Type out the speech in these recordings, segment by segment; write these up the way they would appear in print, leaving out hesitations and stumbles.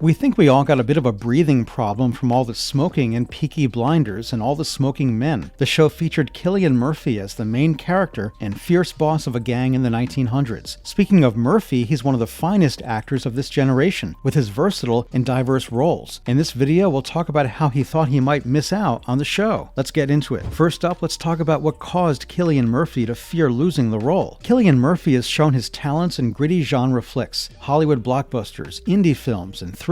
We think we all got a bit of a breathing problem from all the smoking in Peaky Blinders and all the smoking men. The show featured Cillian Murphy as the main character and fierce boss of a gang in the 1900s. Speaking of Murphy, he's one of the finest actors of this generation, with his versatile and diverse roles. In this video, we'll talk about how he thought he might miss out on the show. Let's get into it. First up, let's talk about what caused Cillian Murphy to fear losing the role. Cillian Murphy has shown his talents in gritty genre flicks, Hollywood blockbusters, indie films, and thrillers.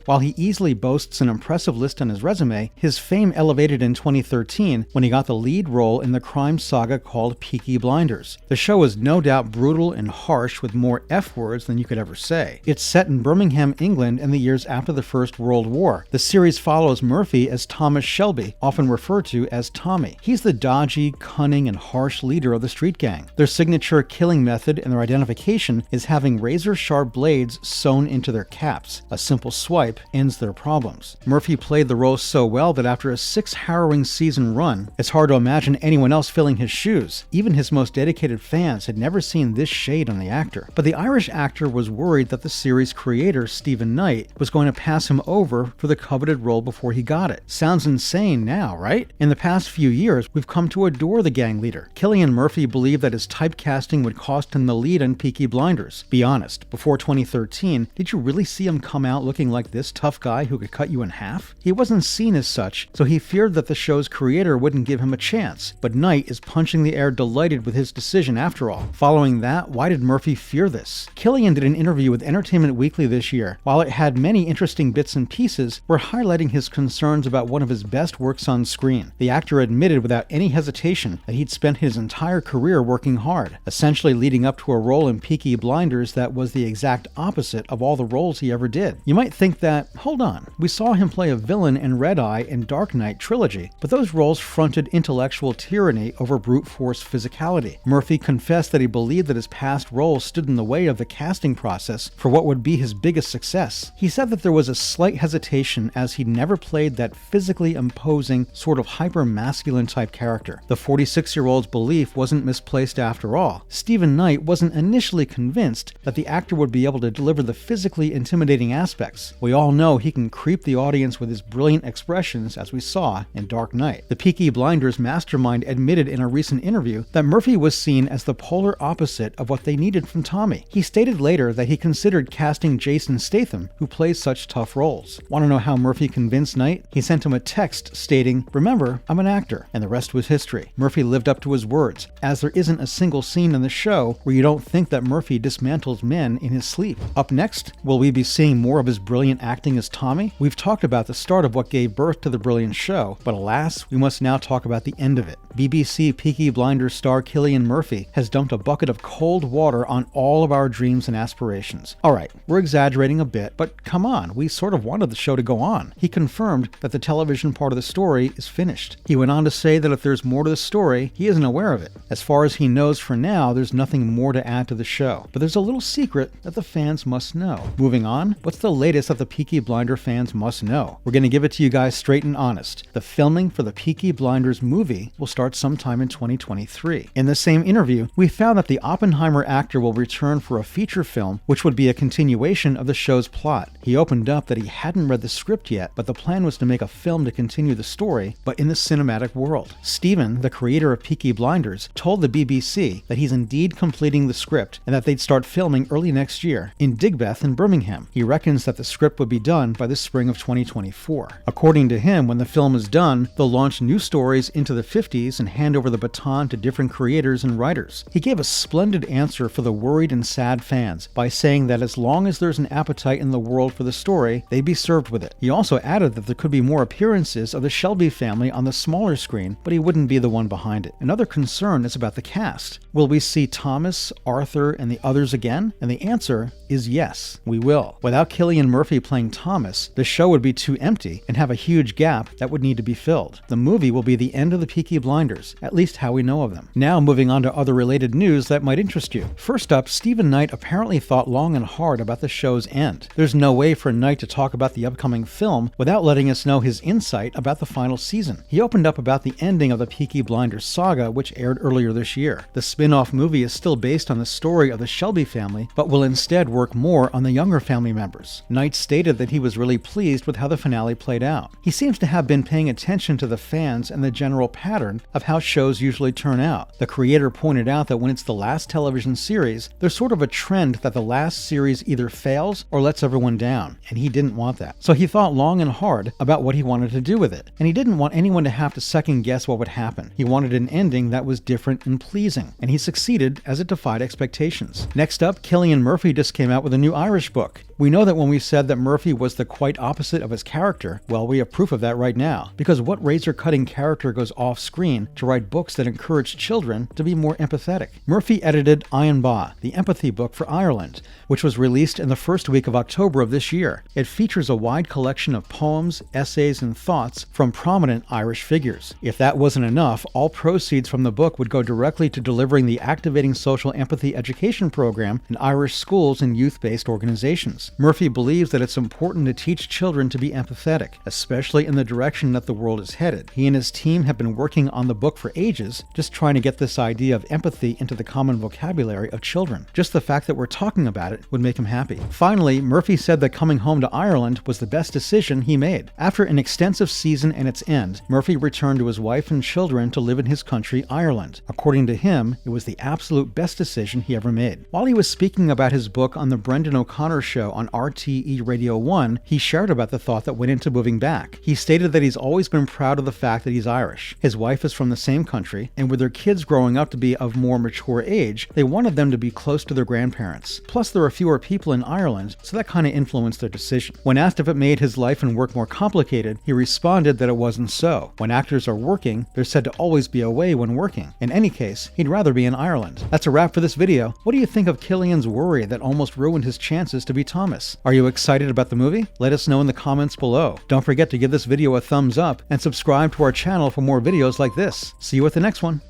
While he easily boasts an impressive list on his resume, his fame elevated in 2013 when he got the lead role in the crime saga called Peaky Blinders. The show is no doubt brutal and harsh with more F words than you could ever say. It's set in Birmingham, England in the years after the First World War. The series follows Murphy as Thomas Shelby, often referred to as Tommy. He's the dodgy, cunning, and harsh leader of the street gang. Their signature killing method and their identification is having razor-sharp blades sewn into their caps. A simple swipe ends their problems. Murphy played the role so well that after a 6-harrowing season run, it's hard to imagine anyone else filling his shoes. Even his most dedicated fans had never seen this shade on the actor. But the Irish actor was worried that the series creator, Stephen Knight, was going to pass him over for the coveted role before he got it. Sounds insane now, right? In the past few years, we've come to adore the gang leader. Cillian Murphy believed that his typecasting would cost him the lead on Peaky Blinders. Be honest, before 2013, did you really see him come out looking like this tough guy who could cut you in half? He wasn't seen as such, so he feared that the show's creator wouldn't give him a chance. But Knight is punching the air delighted with his decision after all. Following that, why did Murphy fear this? Cillian did an interview with Entertainment Weekly this year. While it had many interesting bits and pieces, we're highlighting his concerns about one of his best works on screen. The actor admitted without any hesitation that he'd spent his entire career working hard, essentially leading up to a role in Peaky Blinders that was the exact opposite of all the roles he ever did. You might think that, hold on, we saw him play a villain in Red Eye and Dark Knight trilogy, but those roles fronted intellectual tyranny over brute force physicality. Murphy confessed that he believed that his past roles stood in the way of the casting process for what would be his biggest success. He said that there was a slight hesitation as he never played that physically imposing, sort of hyper-masculine type character. The 46-year-old's belief wasn't misplaced after all. Stephen Knight wasn't initially convinced that the actor would be able to deliver the physically intimidating aspects. We all know he can creep the audience with his brilliant expressions, as we saw in Dark Knight. The Peaky Blinders mastermind admitted in a recent interview that Murphy was seen as the polar opposite of what they needed from Tommy. He stated later that he considered casting Jason Statham, who plays such tough roles. Want to know how Murphy convinced Knight? He sent him a text stating, "Remember, I'm an actor," and the rest was history. Murphy lived up to his words, as there isn't a single scene in the show where you don't think that Murphy dismantles men in his sleep. Up next, will we be seeing more of his brilliant acting as Tommy? We've talked about the start of what gave birth to the brilliant show, but alas, we must now talk about the end of it. BBC Peaky Blinders star Cillian Murphy has dumped a bucket of cold water on all of our dreams and aspirations. Alright, we're exaggerating a bit, but come on, we sort of wanted the show to go on. He confirmed that the television part of the story is finished. He went on to say that if there's more to the story, he isn't aware of it. As far as he knows for now, there's nothing more to add to the show. But there's a little secret that the fans must know. Moving on, what's the latest that the Peaky Blinder fans must know? We're going to give it to you guys straight and honest. The filming for the Peaky Blinders movie will start sometime in 2023. In the same interview, we found that the Oppenheimer actor will return for a feature film, which would be a continuation of the show's plot. He opened up that he hadn't read the script yet, but the plan was to make a film to continue the story, but in the cinematic world. Steven, the creator of Peaky Blinders, told the BBC that he's indeed completing the script and that they'd start filming early next year in Digbeth in Birmingham. He reckons that the script would be done by the spring of 2024. According to him, when the film is done, they'll launch new stories into the 50s and hand over the baton to different creators and writers. He gave a splendid answer for the worried and sad fans by saying that as long as there's an appetite in the world for the story, they'd be served with it. He also added that there could be more appearances of the Shelby family on the smaller screen, but he wouldn't be the one behind it. Another concern is about the cast. Will we see Thomas, Arthur, and the others again? And the answer is yes, we will. Without Cillian Murphy playing Thomas, the show would be too empty and have a huge gap that would need to be filled. The movie will be the end of the Peaky Blinders, at least how we know of them. Now moving on to other related news that might interest you. First up, Stephen Knight apparently thought long and hard about the show's end. There's no way for Knight to talk about the upcoming film without letting us know his insight about the final season. He opened up about the ending of the Peaky Blinders saga, which aired earlier this year. The spin-off movie is still based on the story of the Shelby family, but will instead work more on the younger family members. Knight stated that he was really pleased with how the finale played out. He seems to have been paying attention to the fans and the general pattern of how shows usually turn out. The creator pointed out that when it's the last television series, there's sort of a trend that the last series either fails or lets everyone down, and he didn't want that. So he thought long and hard about what he wanted to do with it, and he didn't want anyone to have to second guess what would happen. He wanted an ending that was different and pleasing, and he succeeded as it defied expectations. Next up, Cillian Murphy just came out with a new Irish book. We know that when we said that Murphy was the quite opposite of his character, well, we have proof of that right now, because what razor-cutting character goes off-screen to write books that encourage children to be more empathetic? Murphy edited Ian Ba, the empathy book for Ireland, which was released in the first week of October of this year. It features a wide collection of poems, essays, and thoughts from prominent Irish figures. If that wasn't enough, all proceeds from the book would go directly to delivering the Activating Social Empathy education program in Irish schools and youth-based organizations. Murphy believes that it's important to teach children to be empathetic, especially in the direction that the world is headed. He and his team have been working on the book for ages, just trying to get this idea of empathy into the common vocabulary of children. Just the fact that we're talking about it would make him happy. Finally, Murphy said that coming home to Ireland was the best decision he made. After an extensive season and its end, Murphy returned to his wife and children to live in his country, Ireland. According to him, it was the absolute best decision he ever made. While he was speaking about his book on the Brendan O'Connor Show on RTE Radio 1, he shared about the thought that went into moving back. He stated that he's always been proud of the fact that he's Irish. His wife is from the same country, and with their kids growing up to be of more mature age, they wanted them to be close to their grandparents. Plus, there are fewer people in Ireland, so that kind of influenced their decision. When asked if it made his life and work more complicated, he responded that it wasn't so. When actors are working, they're said to always be away when working. In any case, he'd rather be in Ireland. That's a wrap for this video. What do you think of Cillian's worry that almost ruined his chances to be Tommy? Are you excited about the movie? Let us know in the comments below. Don't forget to give this video a thumbs up and subscribe to our channel for more videos like this. See you at the next one.